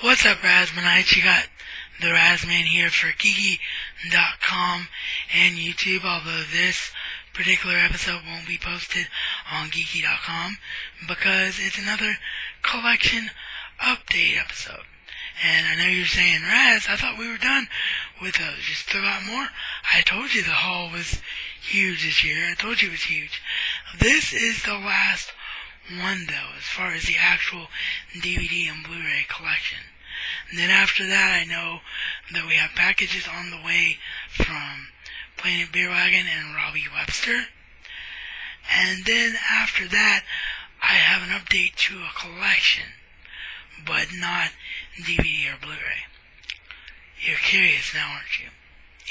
What's up, Razmanites? You got the Razman here for Geeky.com and YouTube, although this particular episode won't be posted on Geeky.com because it's another collection update episode. And I know you're saying, Raz, I thought we were done with those. Just throw out more. I told you the haul was huge this year. I told you it was huge. This is the last one, though, as far as the actual DVD and Blu-ray collection. And then after that, I know that we have packages on the way from PlanetBierwagen and Robbie Webster. And then after that, I have an update to a collection, but not DVD or Blu-ray. You're curious now, aren't you?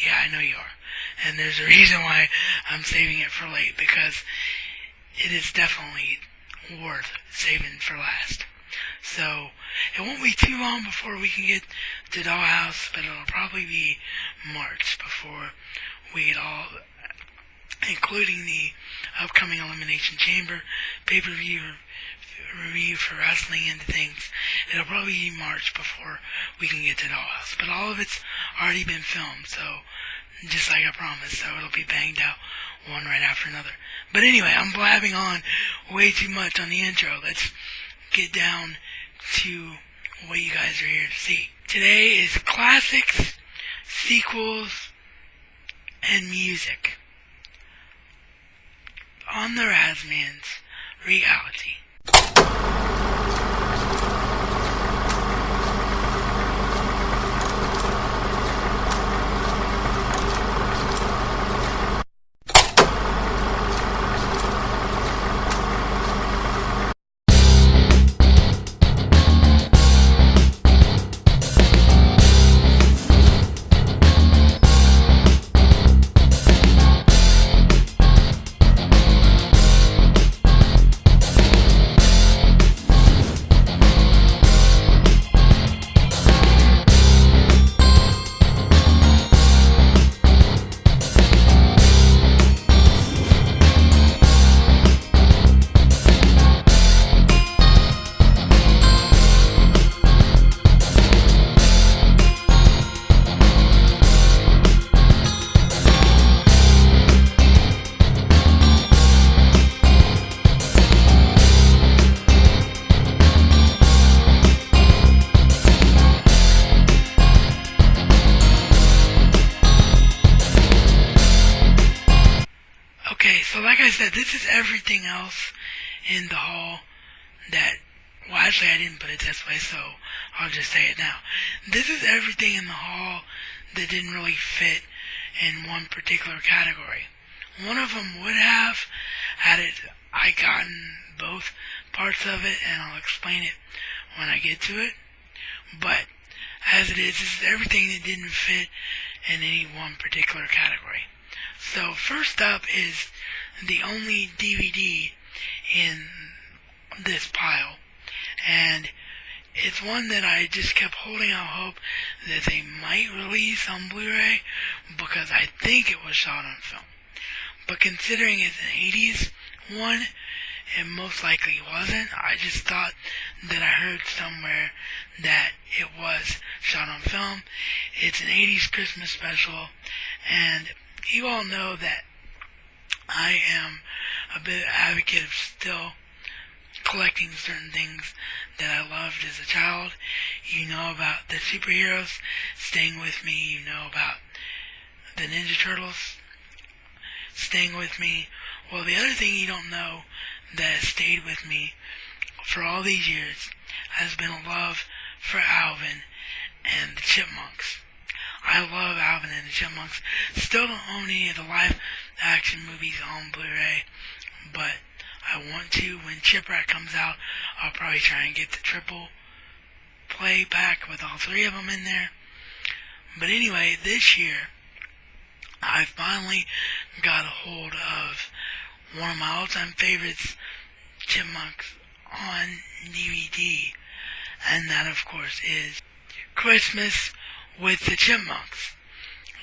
Yeah, I know you are. And there's a reason why I'm saving it for late, because it is definitely worth saving for last. So, it won't be too long before we can get to Dollhouse, but it'll probably be March before we get all, including the upcoming Elimination Chamber pay-per-view review for wrestling and things. It'll probably be March before we can get to Dollhouse. But all of it's already been filmed, so just like I promised, so it'll be banged out one right after another. But anyway, I'm blabbing on way too much on the intro. Let's get down to what you guys are here to see. Today is classics, sequels, and music on the Razman's Reality. So like I said, this is everything else in the haul that, well, actually I didn't put it this way, so I'll just say it now. This is everything in the haul that didn't really fit in one particular category. One of them would have, had I gotten both parts of it, and I'll explain it when I get to it. But as it is, this is everything that didn't fit in any one particular category. So first up is the only DVD in this pile, and it's one that I just kept holding out hope that they might release on Blu-ray, because I think it was shot on film. But considering it's an 80s one, it most likely wasn't. I just thought that I heard somewhere that it was shot on film. It's an 80s Christmas special, and you all know that I am a bit of advocate of still collecting certain things that I loved as a child. You know about the superheroes staying with me. You know about the Ninja Turtles staying with me. Well, the other thing you don't know that has stayed with me for all these years has been a love for Alvin and the Chipmunks. I love Alvin and the Chipmunks. Still don't own any of the live action movies on Blu-ray, but I want to. When Chipwreck comes out, I'll probably try and get the triple play back with all three of them in there. But anyway, this year, I finally got a hold of one of my all-time favorites, Chipmunks, on DVD, and that, of course, is Christmas with the Chipmunks.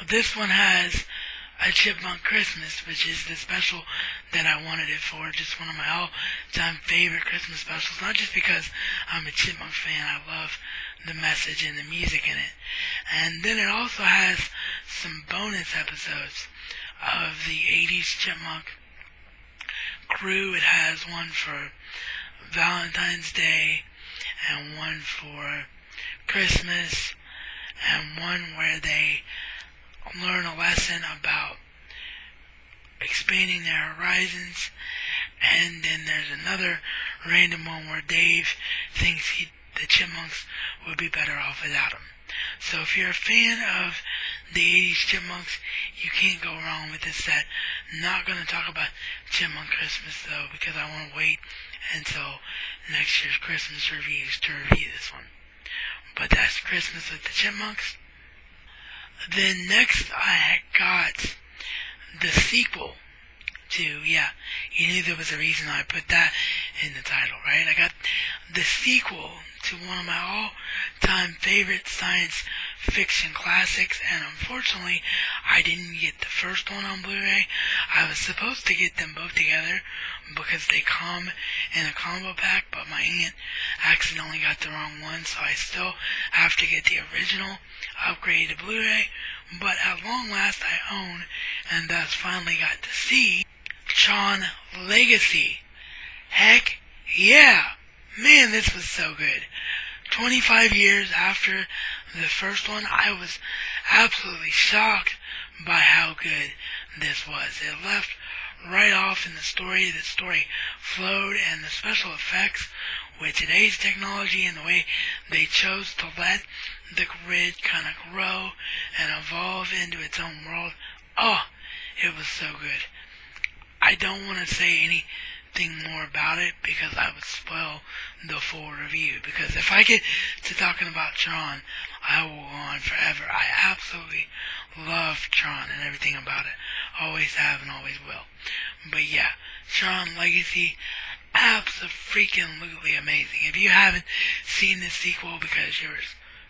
This one has a Chipmunk Christmas, which is the special that I wanted it for. Just one of my all-time favorite Christmas specials. Not just because I'm a Chipmunk fan. I love the message and the music in it. And then it also has some bonus episodes of the 80s Chipmunk crew. It has one for Valentine's Day, and one for Christmas, and one where they learn a lesson about expanding their horizons, and then there's another random one where Dave thinks the Chipmunks would be better off without him. So if you're a fan of the 80s Chipmunks, you can't go wrong with this set. Not going to talk about Chipmunk Christmas though, because I want to wait until next year's Christmas reviews to review this one. But that's Christmas with the Chipmunks. Then next I got the sequel to, you knew there was a reason I put that in the title, right? I got the sequel to one of my all-time favorite science fiction classics, and unfortunately, I didn't get the first one on Blu-ray. I was supposed to get them both together because they come in a combo pack, but my aunt accidentally got the wrong one, so I still have to get the original upgraded Blu-ray. But at long last I own, and thus finally got to see, Tron Legacy. Heck yeah! Man, this was so good. 25 years after the first one, I was absolutely shocked by how good this was. It left right off in the story. The story flowed, and the special effects with today's technology and the way they chose to let the grid kind of grow and evolve into its own world. Oh, it was so good. I don't want to say anything more about it because I would spoil the full review. Because if I get to talking about Tron, I will go on forever. I absolutely love Tron and everything about it. Always have and always will. But yeah, Tron Legacy, absolutely amazing. If you haven't seen this sequel because you're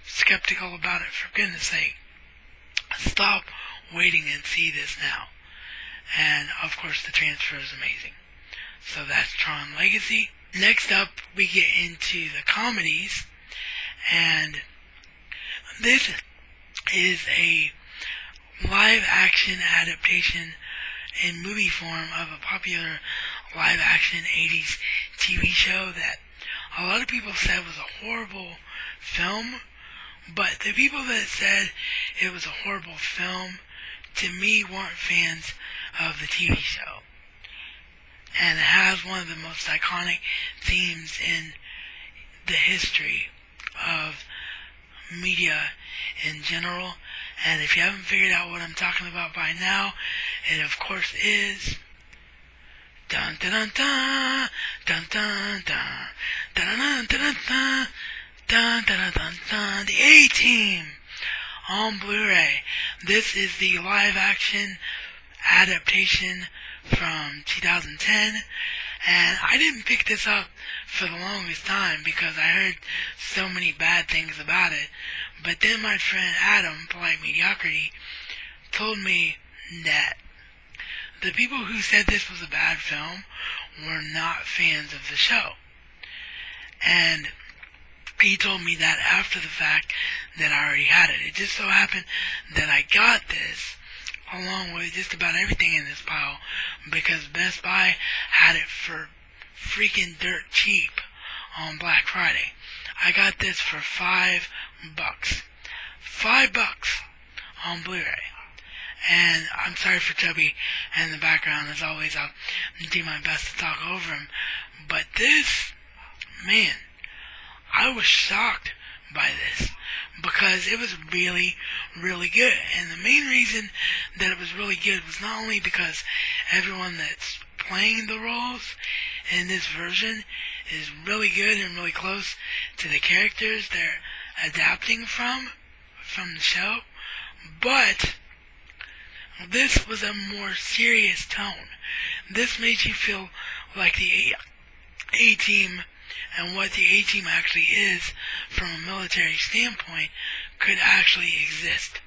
skeptical about it, for goodness sake, stop waiting and see this now. And of course the transfer is amazing. So that's Tron Legacy. Next up we get into the comedies, and this is a live action adaptation in movie form of a popular live action 80s TV show that a lot of people said was a horrible film, but the people that said it was a horrible film, to me, weren't fans of the TV show. And it has one of the most iconic themes in the history of media in general. And if you haven't figured out what I'm talking about by now, it of course is dun dun dun dun dun dun dun dun dun dun dun dun dun dun dun, the A-Team on Blu-ray. This is the live action adaptation from 2010, and I didn't pick this up for the longest time because I heard so many bad things about it. But then my friend Adam, Polite Mediocrity, told me that the people who said this was a bad film were not fans of the show. And he told me that after the fact that I already had it. It just so happened that I got this along with just about everything in this pile because Best Buy had it for freaking dirt cheap on Black Friday. I got this for $5. $5 on Blu-ray. And I'm sorry for Chubby in the background. As always, I'll do my best to talk over him. But this, man, I was shocked by this because it was really, really good. And the main reason that it was really good was not only because everyone that's playing the roles in this version is really good and really close to the characters they're adapting from the show, but this was a more serious tone. This made you feel like the A-Team and what the A-Team actually is from a military standpoint could actually exist.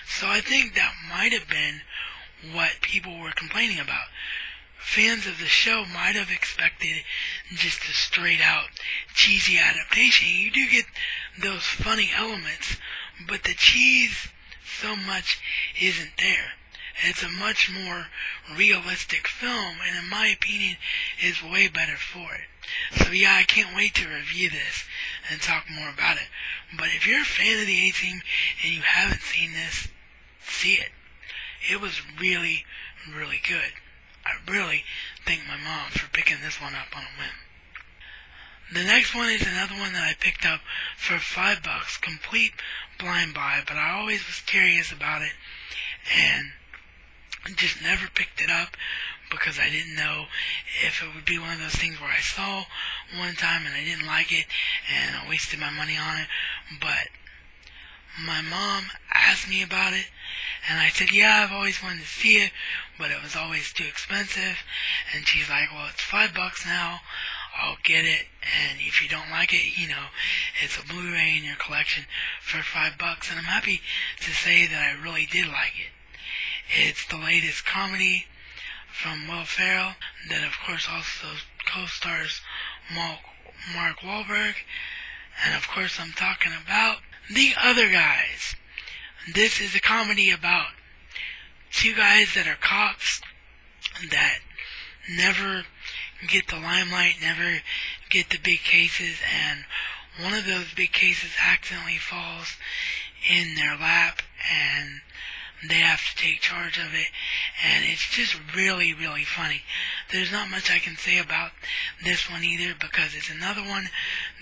So I think that might have been what people were complaining about. Fans of the show might have expected just a straight out cheesy adaptation. You do get those funny elements, but the cheese so much isn't there. It's a much more realistic film, and in my opinion, is way better for it. So yeah, I can't wait to review this and talk more about it. But if you're a fan of the A-Team and you haven't seen this, see it. It was really, really good. I really thank my mom for picking this one up on a whim. The next one is another one that I picked up for $5, complete blind buy, but I always was curious about it and just never picked it up because I didn't know if it would be one of those things where I saw one time and I didn't like it and I wasted my money on it. But my mom asked me about it and I said, yeah, I've always wanted to see it, but it was always too expensive. And she's like, well, it's $5 now, I'll get it, and if you don't like it, it's a Blu-ray in your collection for $5, and I'm happy to say that I really did like it. It's the latest comedy from Will Ferrell that of course also co-stars Mark Wahlberg, and of course I'm talking about The Other Guys. This is a comedy about two guys that are cops that never get the limelight, never get the big cases, and one of those big cases accidentally falls in their lap and they have to take charge of it, and it's just really, really funny. There's not much I can say about this one either because it's another one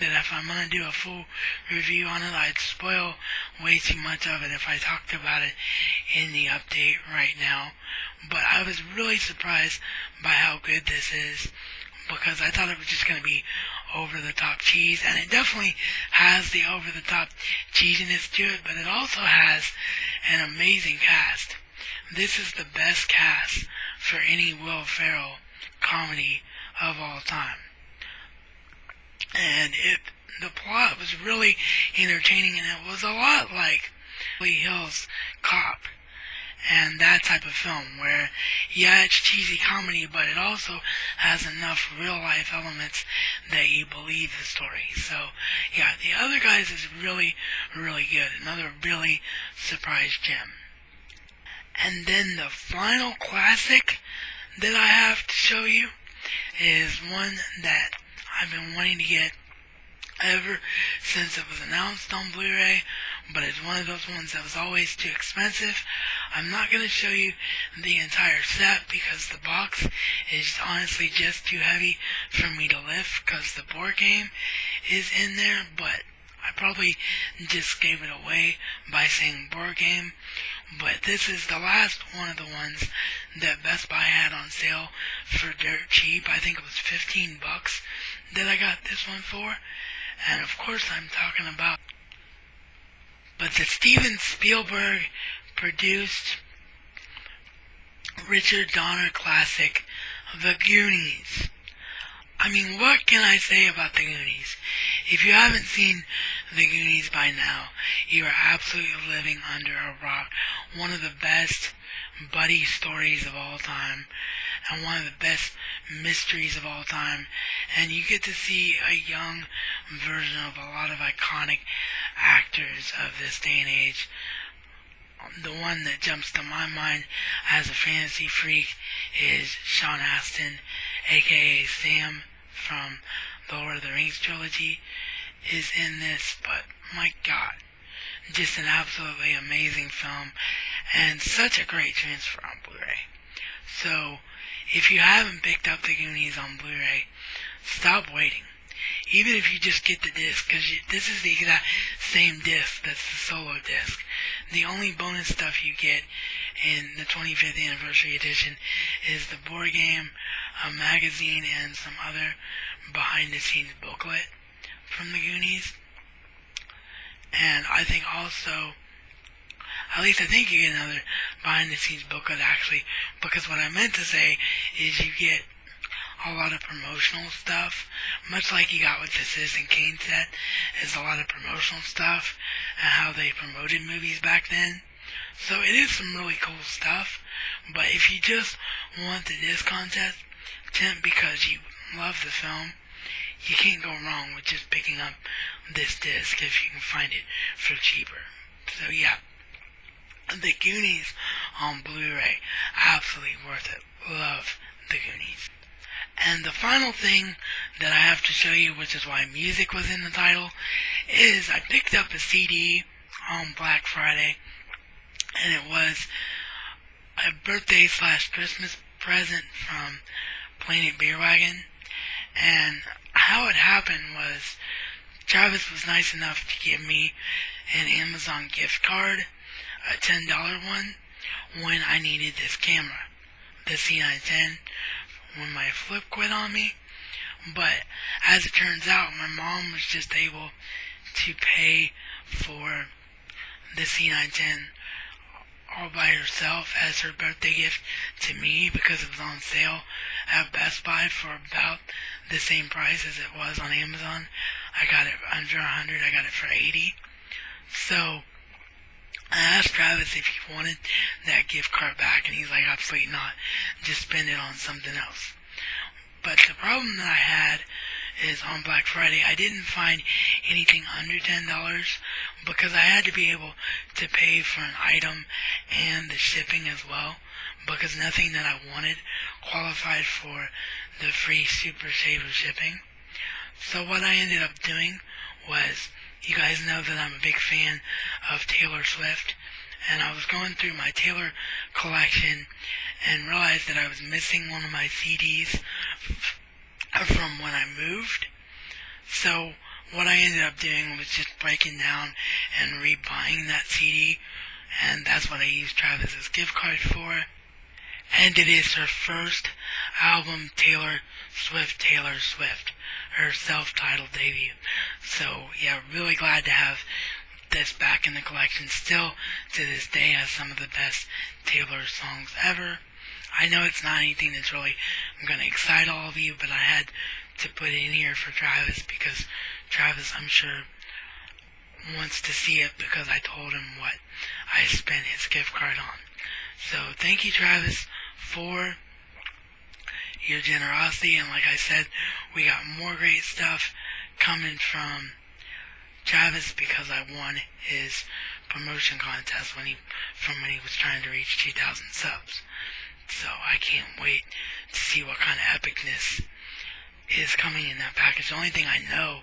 that if I'm going to do a full review on it, I'd spoil way too much of it if I talked about it in the update right now. But I was really surprised by how good this is because I thought it was just going to be over-the-top cheese, and it definitely has the over-the-top cheesiness to it, but it also has an amazing cast. This is the best cast for any Will Ferrell comedy of all time. And the plot was really entertaining, and it was a lot like Lee Hill's Cop and that type of film where, yeah, it's cheesy comedy, but it also has enough real-life elements that you believe the story. So, yeah, The Other Guys is really, really good. Another really surprise gem. And then the final classic that I have to show you is one that I've been wanting to get ever since it was announced on Blu-ray, but it's one of those ones that was always too expensive. I'm not going to show you the entire set because the box is honestly just too heavy for me to lift because the board game is in there, but I probably just gave it away by saying board game. But this is the last one of the ones that Best Buy had on sale for dirt cheap. I think it was $15 that I got this one for. And of course I'm talking about the Steven Spielberg produced Richard Donner classic, The Goonies. I mean, what can I say about The Goonies? If you haven't seen The Goonies by now, you are absolutely living under a rock. One of the best buddy stories of all time, and one of the best mysteries of all time. And you get to see a young version of a lot of iconic actors of this day and age. The one that jumps to my mind as a fantasy freak is Sean Astin, aka Sam from the Lord of the Rings trilogy, is in this. But my God, just an absolutely amazing film and such a great transfer on Blu-ray. So if you haven't picked up The Goonies on Blu-ray, stop waiting. Even if you just get the disc, because this is the exact same disc that's the solo disc. The only bonus stuff you get in the 25th anniversary edition is the board game, a magazine, and some other behind-the-scenes booklet from The Goonies. And I think also, at least I think you get another behind-the-scenes booklet actually, because what I meant to say is you get a lot of promotional stuff, much like you got with the Citizen Kane set, is a lot of promotional stuff and how they promoted movies back then. So it is some really cool stuff, but if you just want the disc contest because you love the film, you can't go wrong with just picking up this disc if you can find it for cheaper. So yeah, The Goonies on Blu-ray, absolutely worth it. Love The Goonies. And the final thing that I have to show you, which is why music was in the title, is I picked up a CD on Black Friday, and it was a birthday/Christmas present from PlanetBierwagen. And how it happened was Travis was nice enough to give me an Amazon gift card, a $10 one, when I needed this camera, the C910, when my flip quit on me. But as it turns out, my mom was just able to pay for the C910 all by herself as her birthday gift to me, because it was on sale at Best Buy for about the same price as it was on Amazon. I got it under 100. I got it for 80. So I asked Travis if he wanted that gift card back, and he's like, absolutely not. Just spend it on something else. But the problem that I had is on Black Friday, I didn't find anything under $10 because I had to be able to pay for an item and the shipping as well, because nothing that I wanted qualified for the free Super Saver shipping. So what I ended up doing was, you guys know that I'm a big fan of Taylor Swift, and I was going through my Taylor collection and realized that I was missing one of my CDs from when I moved. So what I ended up doing was just breaking down and rebuying that CD, and that's what I used Travis's gift card for. And it is her first album, Taylor Swift, her self-titled debut. So yeah, really glad to have this back in the collection. Still to this day has some of the best Taylor songs ever. I know it's not anything that's really going to excite all of you, but I had to put it in here for Travis because Travis, I'm sure, wants to see it because I told him what I spent his gift card on. So thank you, Travis, for your generosity. And like I said, we got more great stuff coming from Travis because I won his promotion contest when he was trying to reach 2,000 subs. So I can't wait to see what kind of epicness is coming in that package. The only thing I know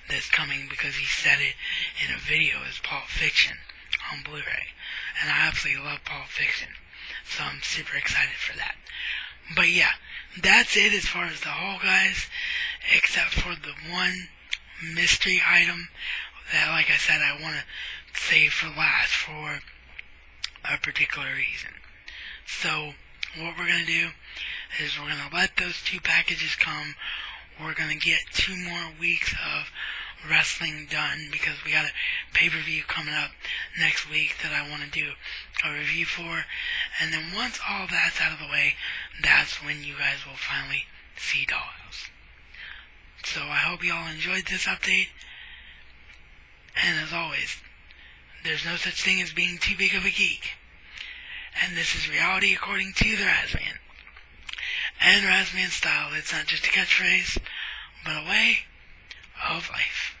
that's coming, because he said it in a video, is Pulp Fiction on Blu-ray. And I absolutely love Pulp Fiction, so I'm super excited for that. But yeah, that's it as far as the haul, guys, except for the one mystery item that, like I said, I want to save for last for a particular reason. So what we're going to do is we're going to let those two packages come. We're going to get 2 more weeks of wrestling done because we got a pay-per-view coming up next week that I want to do a review for. And then once all that's out of the way, that's when you guys will finally see Dollhouse. So I hope you all enjoyed this update. And as always, there's no such thing as being too big of a geek. And this is reality according to the Razman. And Razman style, it's not just a catchphrase, but a way of life.